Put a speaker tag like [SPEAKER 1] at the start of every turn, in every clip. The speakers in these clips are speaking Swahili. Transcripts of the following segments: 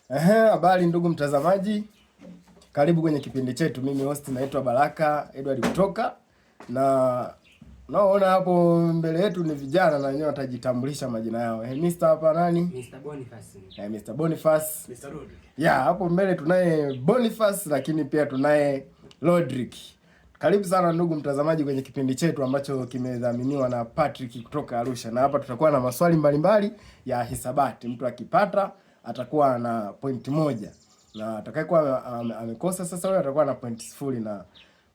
[SPEAKER 1] Habari ndugu mtazamaji, karibu kwenye kipindi chetu. Mimi host naitwa Baraka Edward kutoka, na naona hapo mbele yetu ni vijana na wenyewe watajitambulisha majina yao. Mr. hapa nani?
[SPEAKER 2] Mr. Boniface.
[SPEAKER 1] Mr. Boniface.
[SPEAKER 3] Mr. Rodrick.
[SPEAKER 1] Hapo mbele tunaye Boniface, lakini pia tunaye Rodrick. Karibu sana ndugu mtazamaji kwenye kipindi chetu ambacho kimedhaminiwa na Patrick kutoka Arusha. Na hapa tutakuwa na maswali mbalimbali ya hisabati. Mtu akipata atakuwa na point moja, na atakayekuwa amekosa sasa huyo atakuwa na point 0, na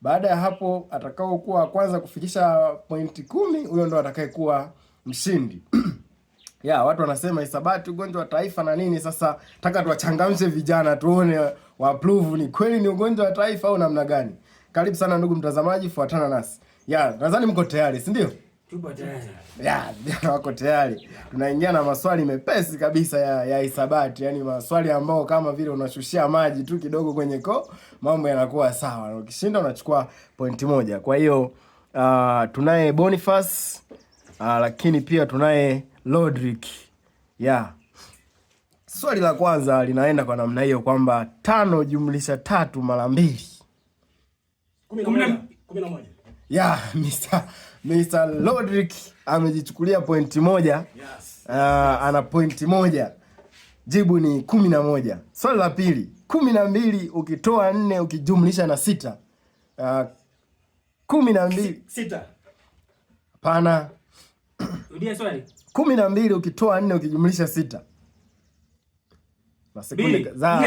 [SPEAKER 1] baada ya hapo atakao kuwa kwanza kufikisha point 10 huyo ndo atakayekuwa mshindi. Watu wanasema hisabati ugonjwa wa taifa na nini. Sasa nataka tuwachangamshe vijana tuone wa approve ni kweli ni ugonjwa wa taifa au namna gani. Karibu sana ndugu mtazamaji, fuatana nasi. Nadhani mko tayari, si ndio?
[SPEAKER 2] Tupo tayari.
[SPEAKER 1] Wako tayari. Tunaingia na maswali mepesi kabisa ya hisabati, yani maswali ambao kama vile unashushia maji tu kidogo kwenye mambo yanakuwa sawa. Ukishinda unachukua point moja. Kwa hiyo tunaye Boniface, lakini pia tunaye Rodrick. Swali la kwanza linaenda kwa namna hiyo kwamba 5 jumlisha 3 mara 2.
[SPEAKER 3] 11.
[SPEAKER 1] Mr. Rodrick amejichukulia pointi moja.
[SPEAKER 3] Yes.
[SPEAKER 1] Ana pointi moja. Jibu ni 11. Swali la pili, 12 ukitoa 4 ukijumlisha na 6. 12.
[SPEAKER 3] 6.
[SPEAKER 1] Hapana.
[SPEAKER 2] Rudia swali.
[SPEAKER 1] 12 ukitoa 4 ukijumlisha 6. Na sekunde za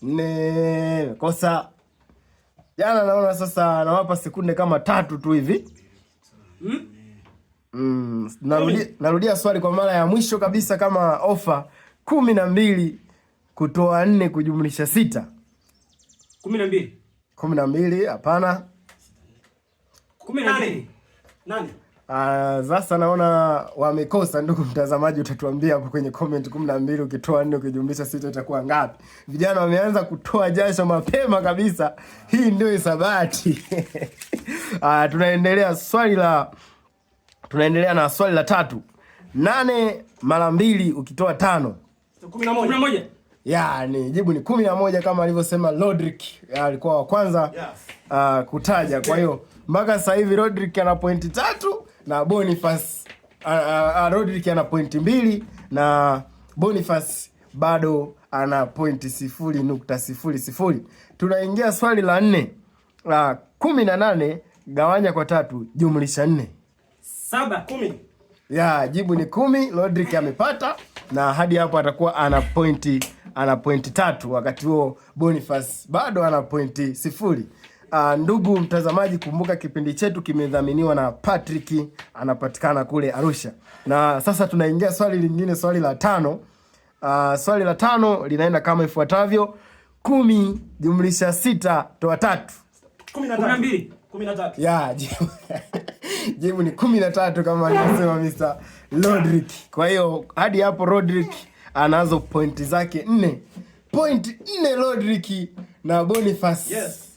[SPEAKER 1] 4. Kosa. Jana naona sasa nawapa sekunde kama 3 tu hivi. Narudia swali kwa mara ya mwisho kabisa kama offer. 12 kutoa 4 kujumlisha 6.
[SPEAKER 2] 12.
[SPEAKER 1] 12, hapana.
[SPEAKER 2] 18.
[SPEAKER 3] Nani?
[SPEAKER 1] Sasa naona wamekosa ndugu mtazamaji, utatuambia hapo kwenye comment. 12 ukitoa 4 ukijumlisha 6 itakuwa ngapi? Vijana wameanza kutoa jasho mapema kabisa. Hii ndio hisabati. Tunaendelea na swali la 3. 8 mara 2 ukitoa 5.
[SPEAKER 2] 11.
[SPEAKER 1] Ni jibu ni 11 kama alivyosema Rodrick. Alikuwa wa kwanza kutaja. Kwa hiyo mpaka sasa hivi Rodrick ana pointi 3 na Boniface Rodrick ana pointi 2 na Boniface bado ana pointi 0.00. Tunaingia swali la 4. 18 gawanya kwa 3 jumlisha 4.
[SPEAKER 2] 7. 10.
[SPEAKER 1] Jibu ni 10. Rodrick amepata na hadi hapo atakuwa ana pointi 3, wakati huo Boniface bado ana pointi 0. Ndugu mtazamaji, kumbuka kipindi chetu kimedhaminiwa na Patrick, anapatikana kule Arusha. Na sasa tunaingia swali lingine, swali la 5. Swali la 5 linaenda kama ifuatavyo: 10 jumlisha 6 toa 3.
[SPEAKER 2] 12.
[SPEAKER 1] Jibu ni 13 kama alivyosema Mr. Rodrick. Kwa hiyo hadi hapo Rodrick anazo pointi zake 4. Point 4 Rodrick, na Boniface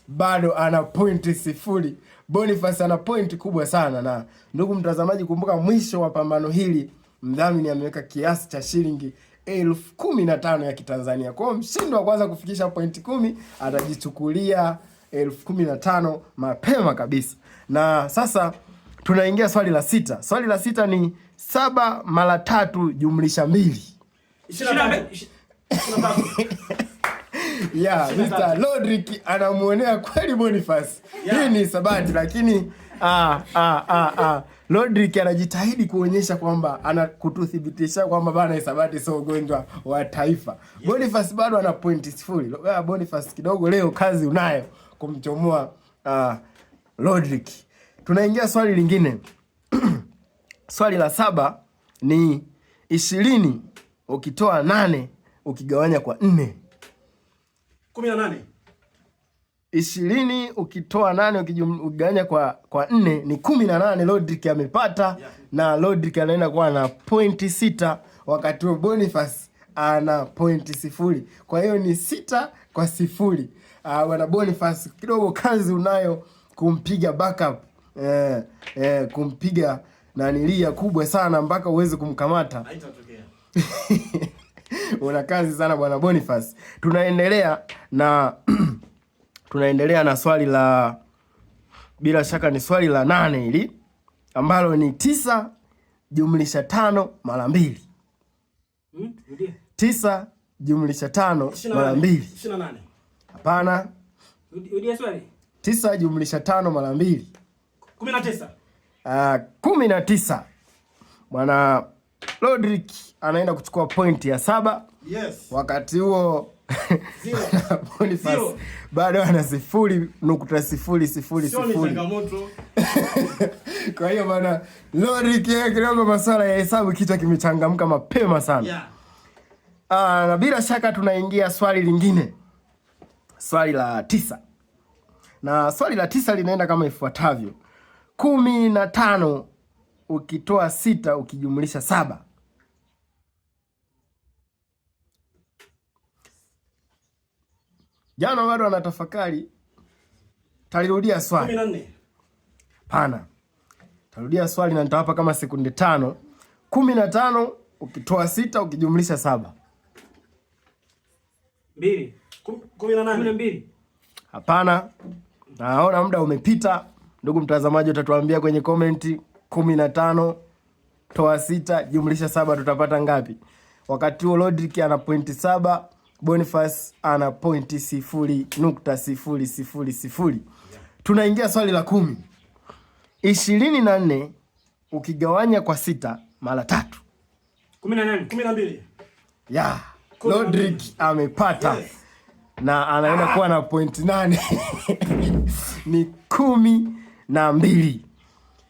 [SPEAKER 1] bado ana pointi 0. Boniface ana pointi kubwa sana. Na ndugu mtazamaji, kumbuka mwisho wa pambano hili mdhamini ameweka kiasi cha shilingi 15,000 ya Kitanzania. Kwa hiyo mshindi wa kwanza kufikisha pointi 10 atajichukulia 15,000 mapema kabisa. Na sasa tunaingia swali la 6. Swali la 6 ni 7 mara 3 jumlisha 2.
[SPEAKER 2] 23.
[SPEAKER 1] Mr. Rodrick anamuonea kweli Boniface. Hii ni hisabati, lakini Rodrick anajitahidi kuonyesha kwamba kututhibitisha kwamba bana hisabati sio ugonjwa wa taifa. Boniface bado ana pointi 0. Boniface kidogo leo kazi unayo kumchomoa Rodrick. Tunaingia swali lingine. Swali la 7 ni 20 ukitoa 8 ukigawanya kwa 4.
[SPEAKER 3] 18.
[SPEAKER 1] 20 ukitoa 8 ukigawanya kwa 4 ni 18. Rodrick amepata. Na Rodrick anaenda kuwa na pointi 6, wakati wa Boniface ana pointi 0. Kwa hiyo ni 6 kwa 0. Bwana Boniface kidogo kazi unayo kumpiga backup. Kumpiga na nilia kubwa sana mpaka uweze kumkamata.
[SPEAKER 3] Haitatokea.
[SPEAKER 1] Una kazi sana bwana Boniface. Tunaendelea na swali la, bila shaka ni swali la 8 hili ambalo ni 9 jumlisha 5 mara 2. 9 jumlisha 5 mara 2.
[SPEAKER 3] 28.
[SPEAKER 1] Hapana.
[SPEAKER 2] Rudia swali.
[SPEAKER 1] 9 jumlisha 5 mara 2.
[SPEAKER 3] 19.
[SPEAKER 1] 19. Bwana Rodrick anaenda kuchukua pointi ya 7.
[SPEAKER 3] Yes.
[SPEAKER 1] Wakati huo Boniface bado ana 0.0000. Kwa hiyo bwana Rodrick kidogo masuala ya hesabu kichwa kimechangamka mapema sana.
[SPEAKER 3] Yeah.
[SPEAKER 1] Na bila shaka tunaingia swali lingine. Swali la 9. Na swali la 9 linaenda kama ifuatavyo. 15 ukitoa 6 ukijumlisha 7. Jana bado anatafakari. Talirudia swali.
[SPEAKER 3] 14.
[SPEAKER 1] Hapana. Tarudia swali na nitawapa kama sekunde 5. 15 ukitoa 6 ukijumlisha 7.
[SPEAKER 2] 2.
[SPEAKER 3] 18.
[SPEAKER 1] Hapana. Naona muda umepita. Ndugu mtazamaji, utatuambia kwenye komenti 15 toa 6 jumlisha 7 tutapata ngapi? Wakati huo Rodrick ana pointi 7, Boniface ana pointi 0.0000. Tunaingia swali la 10. 24 ukigawanya kwa 6 mara 3.
[SPEAKER 2] 18.
[SPEAKER 3] 12.
[SPEAKER 1] Ya, Rodrick amepata. Yes. Na anaenda kuwa na pointi 8. Ni 12.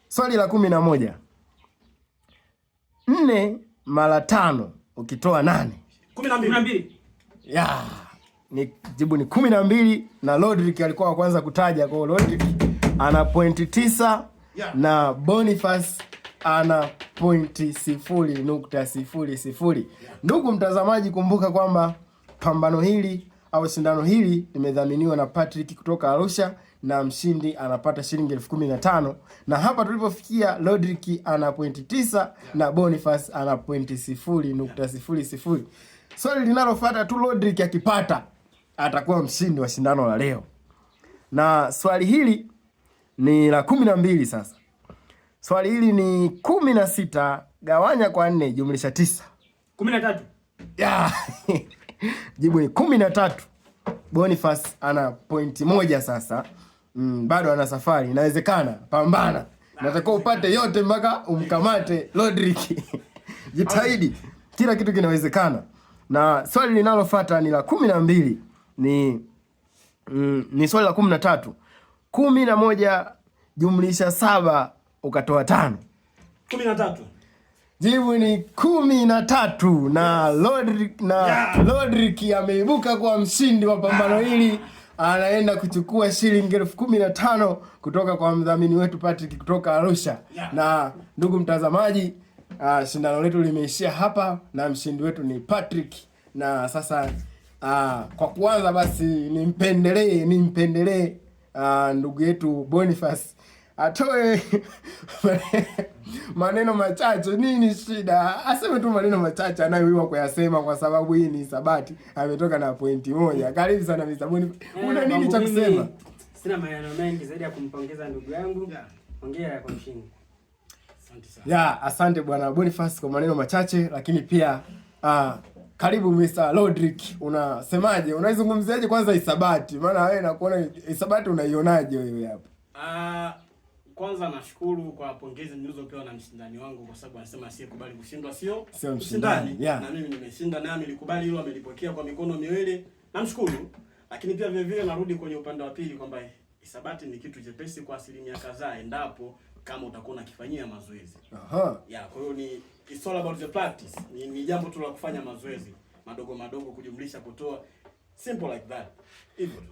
[SPEAKER 1] Swali la 11. 4 mara 5 ukitoa 8.
[SPEAKER 3] 12.
[SPEAKER 1] Ya, ni jibu ni 12 na Rodrick alikuwa wa kwanza kutaja. Kwa hiyo Rodrick ana pointi 9 na Boniface ana pointi 0.00. Ndugu mtazamaji, kumbuka kwamba pambano hili au shindano hili limedhaminiwa na Patrick kutoka Arusha na mshindi anapata shilingi 15,000. Na hapa tulipofikia Rodrick ana pointi 9 na Boniface ana pointi 0.00. Swali linalofuata tu Rodrick akipata atakuwa mshindi wa shindano la leo. Na swali hili ni la 12 sasa. Swali hili ni 16 gawanya kwa 4 jumlisha 9.
[SPEAKER 2] 13.
[SPEAKER 1] Ya. Jibu ni 13. Boniface ana pointi 1 sasa. Bado ana safari. Inawezekana. Pambana. Natakiwa upate yote mpaka umkamate Rodrick. Jitahidi. Kila kitu kinawezekana. Na swali linalofuata ni la 12. Ni swali la 13. 11 jumlisha 7 ukatoa 5.
[SPEAKER 3] 13.
[SPEAKER 1] Jibu ni 13 na Rodrick ameibuka kwa mshindi wa pambano hili. Anaenda kuchukua shilingi 15,000 kutoka kwa mdhamini wetu Patrick kutoka Arusha. Na ndugu mtazamaji, shindano letu limeishia hapa na mshindi wetu ni Patrick. Na sasa kwa kuanza basi nimpendelee ndugu yetu Boniface atoe maneno machache. Nini shida? Aseme tu maneno machache anayoiwa kuyasema kwa sababu hii ni hisabati. Ametoka na pointi 1. Karibu sana Mr. Boniface. Una nini cha kusema?
[SPEAKER 2] Sina maneno mengi zaidi ya kumpongeza ndugu yangu. Hongera kwa mshindi.
[SPEAKER 3] Asante sana.
[SPEAKER 1] Ya, asante bwana Boniface kwa maneno machache, lakini pia karibu Mr. Rodrick. Unasemaje? Unaizungumziaje kwanza hisabati? Maana wewe nakuona hisabati unaionaje wewe hapa?
[SPEAKER 3] Kwanza nashukuru kwa pongezi nilizopewa na mshindani wangu kwa sababu anasema asiyekubali kushindwa sio
[SPEAKER 1] mshindani. Yeah.
[SPEAKER 3] Na mimi nimeshinda na nilikubali hilo, amelipokea kwa mikono miwili. Namshukuru. Lakini pia vile vile narudi kwenye upande wa pili kwamba hisabati ni kitu chepesi kwa asilimia kadhaa endapo kama utakuwa unakifanyia mazoezi.
[SPEAKER 1] Aha.
[SPEAKER 3] Yeah, kwa hiyo it's all about the practice. Ni jambo tu la kufanya mazoezi madogo madogo, kujumlisha, kutoa, simple like that. Hivyo tu.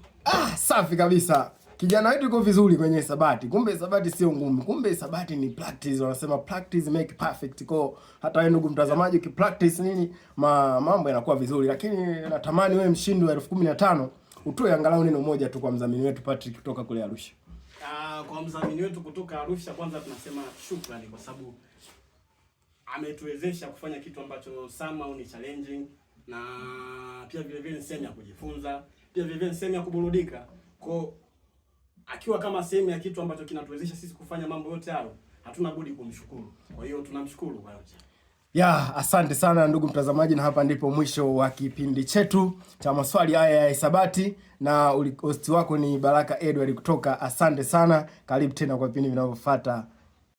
[SPEAKER 1] Safi kabisa. Kijana wetu yuko vizuri kwenye hisabati. Kumbe hisabati sio ngumu. Kumbe hisabati ni practice. Wanasema practice make perfect. Kwa hata wewe ndugu mtazamaji ukipractice nini mambo yanakuwa vizuri. Lakini natamani wewe mshindi wa 15,000 utoe angalau neno moja tu kwa mdhamini wetu Patrick kutoka kule Arusha.
[SPEAKER 3] Kwa mdhamini wetu kutoka Arusha, kwanza tunasema shukrani kwa sababu ametuwezesha kufanya kitu ambacho somehow ni challenging, na pia vile vile ni sehemu ya kujifunza, pia vile vile ni sehemu ya kuburudika. Kwa akiwa kama sehemu ya kitu ambacho kinatuwezesha sisi kufanya mambo yote hayo, hatuna budi kumshukuru. Kwa hiyo tunamshukuru kwa yote.
[SPEAKER 1] Ya, asante sana ndugu mtazamaji, na hapa ndipo mwisho wa kipindi chetu cha maswali haya ya hisabati, na host wako ni Baraka Edward kutoka Asante Sana. Karibu tena kwa vipindi vinavyofuata.